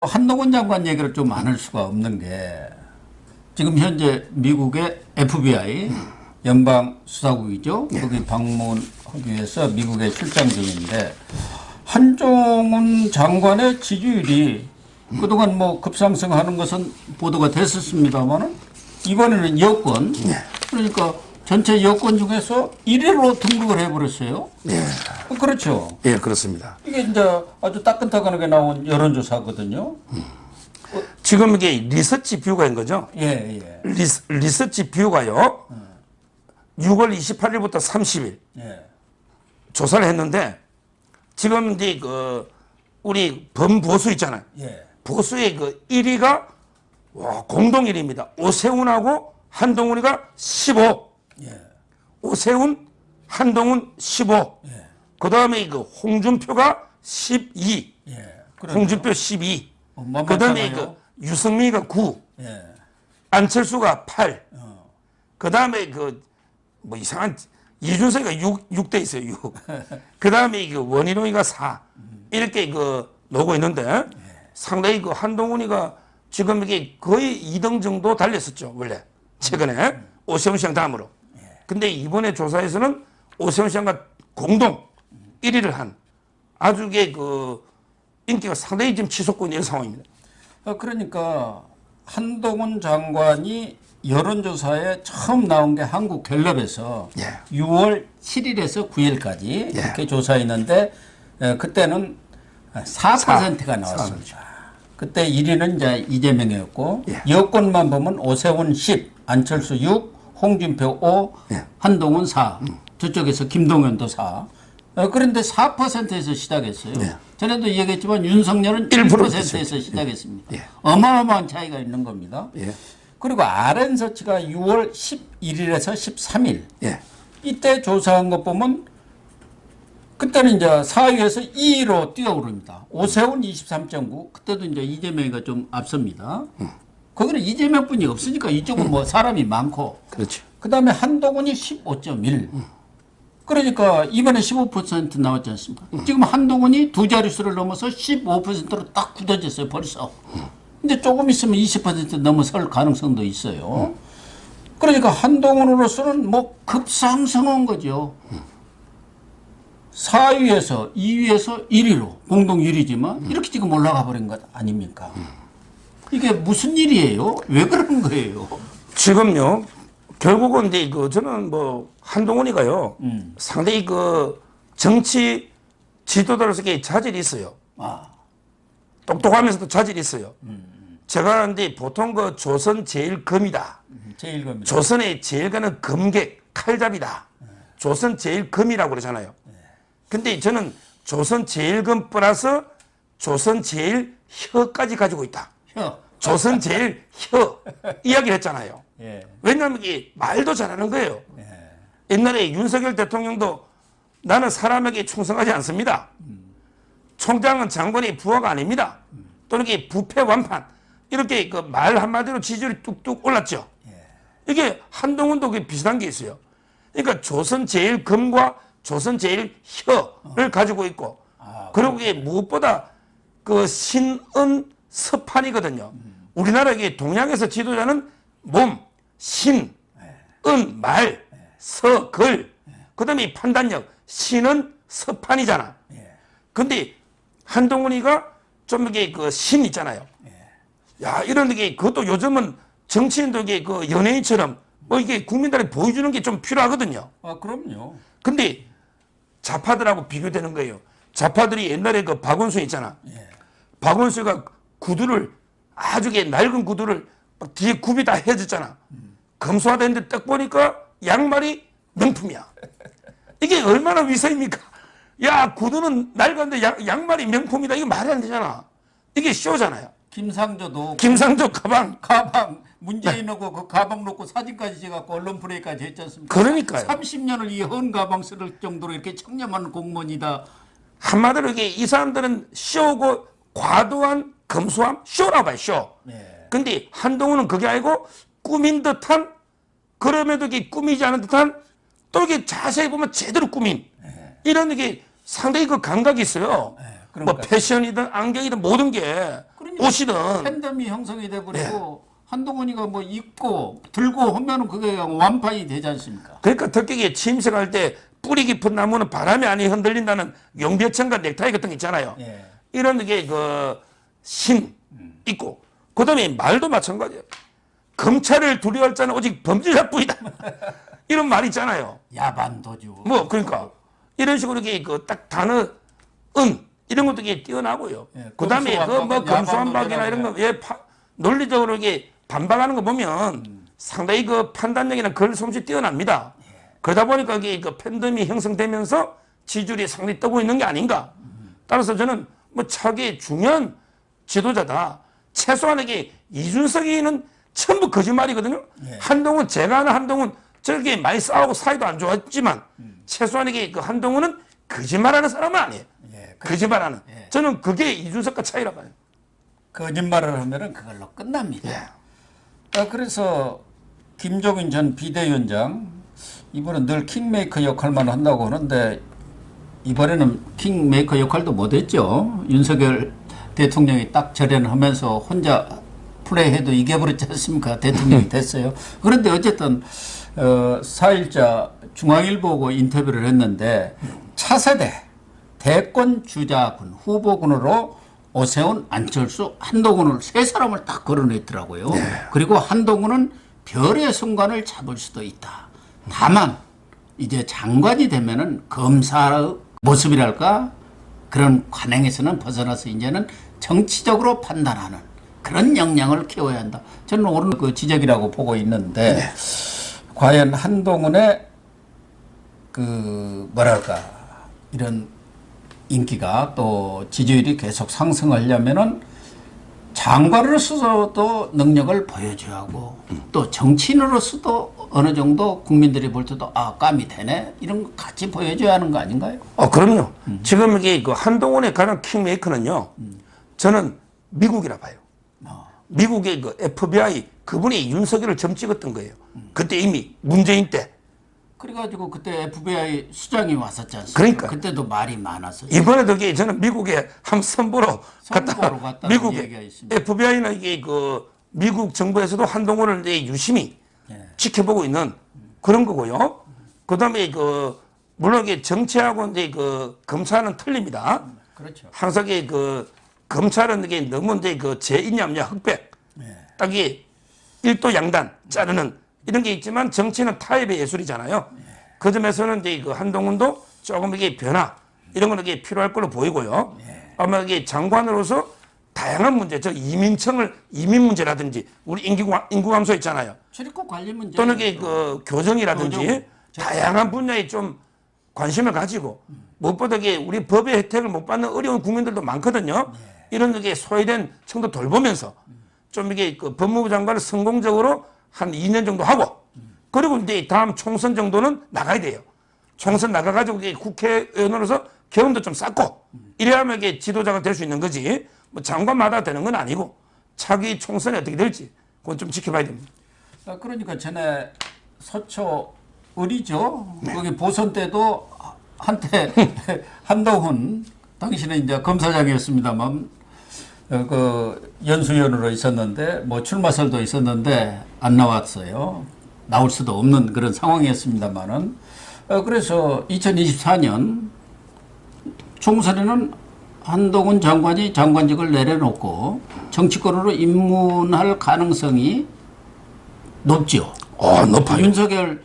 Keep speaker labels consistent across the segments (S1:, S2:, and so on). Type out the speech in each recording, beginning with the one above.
S1: 한동훈 장관 얘기를 좀 안 할 수가 없는 게 지금 현재 미국의 FBI 연방수사국이죠. 거기 방문하기 위해서 미국에 출장 중인데 한동훈 장관의 지지율이 그동안 뭐 급상승하는 것은 보도가 됐었습니다만은 이번에는 여권 그러니까 전체 여권 중에서 1위로 등극을 해버렸어요.
S2: 예.
S1: 그렇죠.
S2: 예, 그렇습니다.
S1: 이게 이제 아주 따끈따끈하게 나온 여론조사거든요.
S2: 지금 이게 리서치 뷰가인 거죠?
S1: 예, 예.
S2: 리서치 뷰가요. 6월 28일부터 30일
S1: 예.
S2: 조사를 했는데 지금 이제 그 우리 범보수 있잖아요.
S1: 예.
S2: 보수의 그 1위가 공동 1위입니다. 오세훈하고 한동훈이가 15.
S1: 예.
S2: 오세훈, 한동훈 15.
S1: 예.
S2: 그 다음에 그 홍준표가 12.
S1: 예.
S2: 홍준표 12.
S1: 만만치
S2: 그 다음에
S1: 않아요.
S2: 그 유승민이가 9.
S1: 예.
S2: 안철수가 8.
S1: 어.
S2: 그 다음에 그 뭐 이상한 이준석이가 6대 있어요. 6. 그 다음에 그 원희룡이가 4. 이렇게 그 놓고 있는데 상당히 그 한동훈이가 지금 이게 거의 2등 정도 달렸었죠. 원래 최근에 오세훈 시장 다음으로. 근데 이번에 조사에서는 오세훈 시장과 공동 1위를 한 아주 그 인기가 상당히 지금 치솟고 있는 상황입니다.
S1: 그러니까 한동훈 장관이 여론조사에 처음 나온 게 한국갤럽에서
S2: 예.
S1: 6월 7일에서 9일까지
S2: 예.
S1: 이렇게 조사했는데 그때는 4%가 나왔습니다. 그때 1위는 이제 이재명이었고
S2: 예.
S1: 여권만 보면 오세훈 10, 안철수 6, 홍준표 5,
S2: 예.
S1: 한동훈 4, 저쪽에서 김동연도 4. 그런데 4%에서 시작했어요.
S2: 예.
S1: 전에도 얘기했지만 윤석열은 1%에서 시작했습니다.
S2: 예.
S1: 어마어마한 차이가 있는 겁니다.
S2: 예.
S1: 그리고 RN서치가 6월 11일에서 13일
S2: 예.
S1: 이때 조사한 것 보면 그때는 이제 4위에서 2위로 뛰어오릅니다. 오세훈 23.9 그때도 이제 이재명이가 좀 앞섭니다. 거기는 이재명뿐이 없으니까 이쪽은 뭐 사람이 많고
S2: 그렇죠.
S1: 그 다음에 한동훈이 15.1 그러니까 이번에 15% 나왔지 않습니까? 지금 한동훈이 두 자릿수를 넘어서 15%로 딱 굳어졌어요 벌써. 근데 조금 있으면 20% 넘어설 가능성도 있어요. 그러니까 한동훈으로서는 뭐 급상승한 거죠. 4위에서 2위에서 1위로 공동 1위지만 이렇게 지금 올라가 버린 것 아닙니까? 이게 무슨 일이에요? 왜 그러는 거예요?
S2: 지금요. 결국은 이제 그 저는 뭐 한동훈이가요. 상당히 그 정치 지도자로서 자질이 있어요.
S1: 아,
S2: 똑똑하면서도 자질이 있어요. 제가 이제 보통 그 조선 제일검이다.
S1: 제일 겁니다.
S2: 조선의 제일검은 검객 칼잡이다. 조선 제일검이라고 그러잖아요. 근데 저는 조선 제일검 플러스 조선 제일혀까지 가지고 있다.
S1: 혀.
S2: 조선 제일혀 이야기를 했잖아요.
S1: 예.
S2: 왜냐하면 이게 말도 잘하는 거예요.
S1: 예.
S2: 옛날에 윤석열 대통령도 나는 사람에게 충성하지 않습니다. 총장은 장관의 부하가 아닙니다. 또는 이게 부패 완판 이렇게 그 말 한마디로 지지율이 뚝뚝 올랐죠. 이게 한동훈도 그게 비슷한 게 있어요. 그러니까 조선 제일검과 조선 제일혀를 가지고 있고 그리고 이게 무엇보다 그 신은 서판이거든요. 우리나라 이게 동양에서 지도자는 몸, 신, 은, 말, 서, 글. 그 다음에 이 판단력. 신은 서판이잖아. 근데 한동훈이가 좀 이게 그 신 있잖아요. 야, 이런 게 그것도 요즘은 정치인도 이게 그 연예인처럼 뭐 이게 국민들에게 보여주는 게 좀 필요하거든요.
S1: 아, 그럼요.
S2: 근데 좌파들하고 비교되는 거예요. 좌파들이 옛날에 그 박원순 있잖아. 박원순이가 구두를 아주 낡은 구두를 막 뒤에 굽이 다 헤어졌잖아. 검소하다 했는데 딱 보니까 양말이 명품이야. 이게 얼마나 위세입니까? 야, 구두는 낡았는데 양말이 명품이다. 이거 말이 안 되잖아. 이게 쇼잖아요.
S1: 김상조도
S2: 김상조 가방.
S1: 문재인하고 그 가방 놓고 사진까지 찍어갖고 언론 플레이까지 했지 않습니까?
S2: 그러니까요.
S1: 30년을 이 헌 가방 쓸 정도로 이렇게 청렴한 공무원이다.
S2: 한마디로 이게 이 사람들은 쇼고 과도한 검소함? 쇼라고 봐요, 쇼.
S1: 네.
S2: 근데 한동훈은 그게 아니고 꾸민 듯한 그럼에도 이게 꾸미지 않은 듯한 또 이게 자세히 보면 제대로 꾸민 이런 이게 상당히 그 감각이 있어요. 뭐
S1: 그러니까요.
S2: 패션이든 안경이든 모든 게
S1: 그러니까
S2: 오시든
S1: 팬덤이 형성이 돼버리고 한동훈이가 뭐 입고 들고 하면은 그게 완판이 되지 않습니까?
S2: 그러니까 특히 침식할 때 뿌리 깊은 나무는 바람이 안 흔들린다는 용별천과 넥타이 같은 거 있잖아요.
S1: 예.
S2: 이런 게 신 있고 그다음에 말도 마찬가지예요. 검찰을 두려워할 자는 오직 범죄자뿐이다. 이런 말 있잖아요.
S1: 야반도주.
S2: 뭐 그러니까 이런 식으로 이게 딱 단어 이런 것도 이게 뛰어나고요.
S1: 예,
S2: 그다음에
S1: 검수완박은
S2: 검수완박이나 이런 거 논리적으로 이게 반박하는 거 보면 상당히 판단력이나 글 솜씨 뛰어납니다. 그러다 보니까 이게 팬덤이 형성되면서 지지율이 상당히 떠고 있는 게 아닌가. 따라서 저는 뭐 차기 중요한 지도자다. 최소한 이게 이준석이는 전부 거짓말이거든요. 한동훈 제가 아는 한동훈 저렇게 많이 싸우고 사이도 안 좋았지만 최소한 이게 한동훈은 거짓말하는 사람은 아니에요. 거짓말하는. 저는 그게 이준석과 차이라 봐요.
S1: 거짓말을 하면은 그걸로 끝납니다. 그래서 김종인 전 비대위원장 이번은 늘 킹메이커 역할만 한다고 하는데 이번에는 킹메이커 역할도 못했죠. 윤석열 대통령이 딱 절연하면서 혼자 플레이해도 이겨버렸지 않습니까? 대통령이 됐어요. 그런데 어쨌든 4일자 중앙일보하고 인터뷰를 했는데 차세대 대권 주자군 후보군으로 오세훈, 안철수, 한동훈을 세 사람을 딱 걸어냈더라고요. 그리고 한동훈은 별의 순간을 잡을 수도 있다. 다만 이제 장관이 되면은 검사의 모습이랄까 그런 관행에서는 벗어나서 이제는 정치적으로 판단하는 그런 역량을 키워야 한다. 저는 오늘 그 지적이라고 보고 있는데 과연 한동훈의 그 뭐랄까 이런 인기가 또 지지율이 계속 상승하려면은 장관으로서도 능력을 보여줘야 하고 또 정치인으로서도 어느 정도 국민들이 볼 때도 아 감이 되네 이런 거 같이 보여줘야 하는 거 아닌가요?
S2: 그럼요. 지금 이게 한동훈의 가장 킹메이커는요. 저는 미국이라 봐요. 미국의 FBI 그분이 윤석열을 점 찍었던 거예요. 그때 이미 문재인 때.
S1: 그래가지고 그때 FBI 수장이 왔었지 않습니까?
S2: 그러니까.
S1: 그때도 말이 많았어요.
S2: 이번에도 저는 미국에 한 선보러
S1: 갔다는
S2: 미국
S1: 얘기가 있습니다.
S2: FBI는 이게 미국 정부에서도 한동훈을 유심히 지켜보고 있는 그런 거고요. 그다음에 물론 이게 정치하고 이제 검찰은 틀립니다.
S1: 그렇죠.
S2: 항상 검찰은 이게 너무 이제 제1념냐 흑백 딱이 일도 양단 자르는 이런 게 있지만 정치는 타협의 예술이잖아요. 그 점에서는 이제 한동훈도 조금 이게 변화 이런 거는 이게 필요할 걸로 보이고요. 아마 이게 장관으로서 다양한 문제, 이민 문제라든지 우리 인구 감소 있잖아요.
S1: 출입국 관리 문제
S2: 또는 이게 교정이라든지 다양한 분야에 좀 관심을 가지고 무엇보다 이게 우리 법의 혜택을 못 받는 어려운 국민들도 많거든요. 이런 게 소외된 청도 돌보면서 좀 이게 법무부 장관을 성공적으로 한 2년 정도 하고 그리고 이제 다음 총선 정도는 나가야 돼요. 총선 나가가지고 국회의원으로서 경험도 좀 쌓고 이래야만 이게 지도자가 될 수 있는 거지. 뭐 장관마다 되는 건 아니고 차기 총선이 어떻게 될지 그건 좀 지켜봐야 됩니다.
S1: 그러니까 전에 서초 을이죠. 거기 보선 때도 한때 한동훈 당시는 이제 검사장이었습니다만 그 연수위원으로 있었는데 뭐 출마설도 있었는데 안 나왔어요. 나올 수도 없는 그런 상황이었습니다만은 그래서 2024년 총선에는 한동훈 장관이 장관직을 내려놓고 정치권으로 입문할 가능성이 높죠.
S2: 높아요.
S1: 윤석열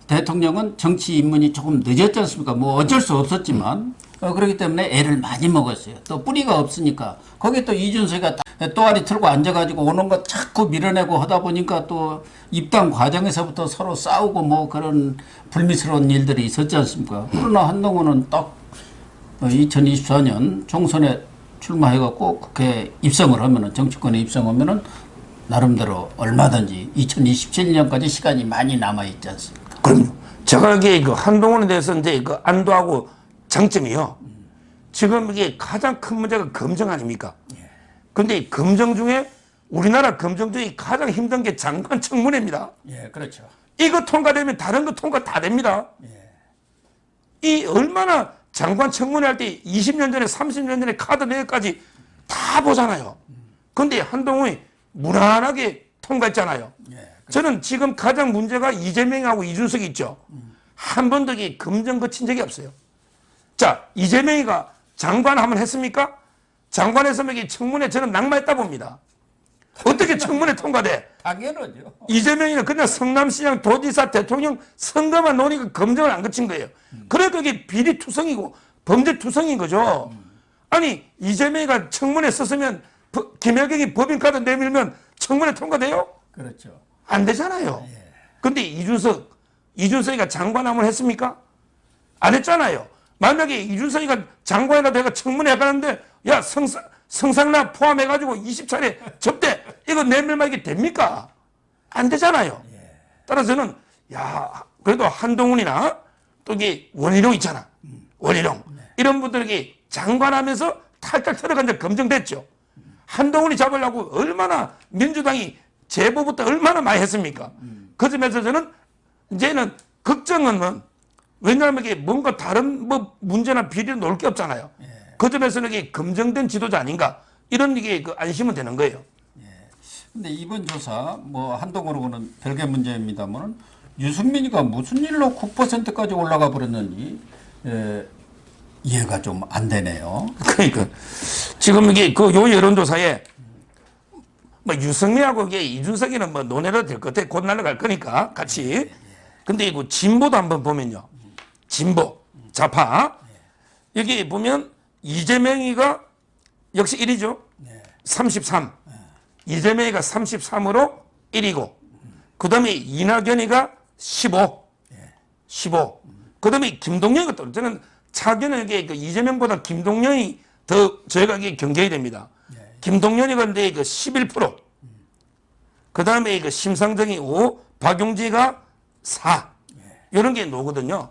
S1: 대통령은 정치 입문이 조금 늦었지 않습니까? 뭐 어쩔 수 없었지만 그렇기 때문에 애를 많이 먹었어요. 또 뿌리가 없으니까 거기에 또 이준석이가 또아리 틀고 앉아가지고 오는 거 자꾸 밀어내고 하다 보니까 또 입당 과정에서부터 서로 싸우고 뭐 그런 불미스러운 일들이 있었지 않습니까? 그러나 한동훈은 딱 2024년 총선에 출마해갖고 국회에 입성을 하면은 정치권에 입성하면은 나름대로 얼마든지 2027년까지 시간이 많이 남아있지 않습니까?
S2: 그럼요. 제가 이게 한동훈에 대해서 이제 안도하고 장점이요. 지금 이게 가장 큰 문제가 검증 아닙니까? 그런데 검증 중에 우리나라 검증 중에 가장 힘든 게 장관 청문회입니다.
S1: 예, 그렇죠.
S2: 이거 통과되면 다른 거 통과 다 됩니다. 이 얼마나 장관 청문회 할 때 20년 전에 30년 전에 카드 내역까지 다 보잖아요. 근데 한동훈이 무난하게 통과했잖아요. 저는 지금 가장 문제가 이재명하고 이준석이 있죠. 한 번도 검증 거친 적이 없어요. 자, 이재명이가 장관 한번 했습니까? 장관했으면 이게 청문회 저는 낙마했다 봅니다. 어떻게 청문회 통과돼?
S1: 당연하죠.
S2: 이재명이는 그냥 성남시장 도지사 대통령 선거만 노니까 검증을 안 거친 거예요. 그러니까 이게 비리투성이고 범죄투성인 거죠. 아니 이재명이가 청문회 썼으면 김혜경이 법인카드 내밀면 청문회 통과돼요?
S1: 그렇죠.
S2: 안 되잖아요. 근데 이준석이가 장관 한번 했습니까? 안 했잖아요. 만약에 이준석이가 장관이라도 해가 청문회 가는데 야 성상납 포함해가지고 20차례 접대 이거 내밀면 이게 됩니까? 안 되잖아요. 따라서 저는 야 그래도 한동훈이나 또 이게 원희룡 있잖아. 원희룡 이런 분들에게 장관하면서 탈탈 털어간 적 검증됐죠. 한동훈이 잡으려고 얼마나 민주당이 제보부터 얼마나 많이 했습니까? 그 점에서 저는 이제는 걱정은 왜냐하면 이게 뭔가 다른 뭐 문제나 비리를 놓을 게 없잖아요. 그 점에서는 이게 검증된 지도자 아닌가 이런 이게 안심은 되는 거예요.
S1: 근데 이번 조사 뭐 한동훈하고는 별개 문제입니다만 유승민이가 무슨 일로 9%까지 올라가 버렸는지 이해가 좀 안 되네요.
S2: 그러니까 지금 이게 요 여론조사에 뭐 유승민하고 이게 이준석이는 뭐 논의로 될 것 같아. 곧 날아갈 거니까 같이. 근데 이거 진보도 한번 보면요. 진보, 좌파. 여기 보면 이재명이가 역시 1위죠. 33. 이재명이가 33으로 1위고. 그 다음에 이낙연이가 15. 15. 그 다음에 김동연이가 또 저는 차기는 이게 이재명보다 김동연이 더 저희가 이게 경계해야 됩니다. 김동연이 근데 11%. 그 다음에 심상정이 5, 박용지가 4. 이런 게 나오거든요.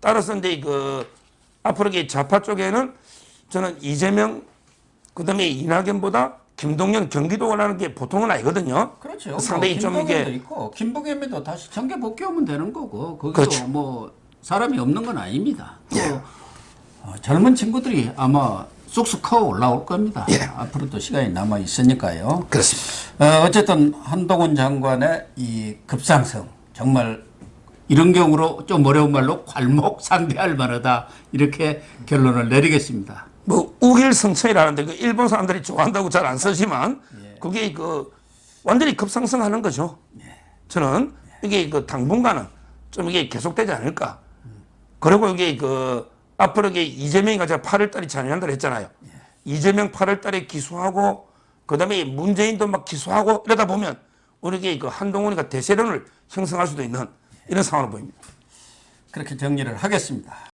S2: 따라서 이제 앞으로 좌파 쪽에는 저는 이재명, 그 다음에 이낙연보다 김동연 경기도 원하는 게 보통은 아니거든요.
S1: 그렇죠.
S2: 상당히 좀 이게
S1: 있고 김부겸에도 다시 정계 복귀하면 되는 거고 거기도
S2: 그렇죠.
S1: 뭐 사람이 없는 건 아닙니다. 또 젊은 친구들이 아마 쑥쑥 커 올라올 겁니다. 앞으로도 시간이 남아 있으니까요.
S2: 그렇습니다.
S1: 어쨌든 한동훈 장관의 이 급상승 정말 이런 경우로 좀 어려운 말로 괄목상대할 만하다 이렇게 결론을 내리겠습니다.
S2: 뭐 우길성천이라는데 일본 사람들이 좋아한다고 잘 안 쓰지만 그게 완전히 급상승하는 거죠. 저는 이게 당분간은 좀 이게 계속되지 않을까. 그리고 이게 앞으로 이재명이가 제가 8월달에 잔인한다고 했잖아요. 이재명 8월달에 기소하고 그다음에 문재인도 막 기소하고 이러다 보면 우리 한동훈이가 대세론을 형성할 수도 있는 이런 상황을 보입니다.
S1: 그렇게 정리를 하겠습니다.